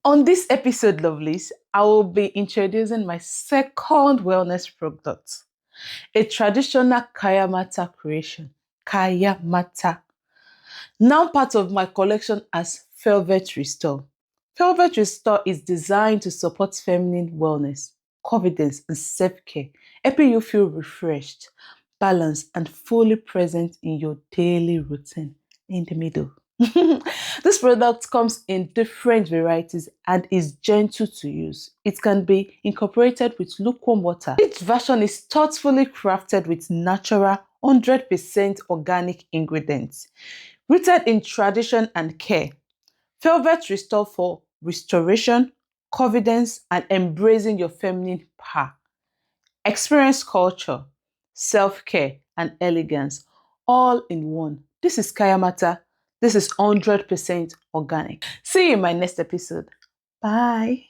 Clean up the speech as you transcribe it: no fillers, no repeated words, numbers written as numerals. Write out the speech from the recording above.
On this episode, lovelies, I will be introducing my second wellness product, a traditional Kaya Mata creation, Kaya Mata, now part of my collection as Velvet Restore. Velvet Restore is designed to support feminine wellness, confidence, and self-care, helping you feel refreshed, balanced, and fully present in your daily routine. In the middle. This product comes in different varieties and is gentle to use. It can be incorporated with lukewarm water. Each version is thoughtfully crafted with natural 100% organic ingredients. Rooted in tradition and care, Velvet Restore for restoration, confidence, and embracing your feminine power. Experience culture, self-care, and elegance all in one. This is Kaya Mata. This is 100% organic. See you in my next episode. Bye.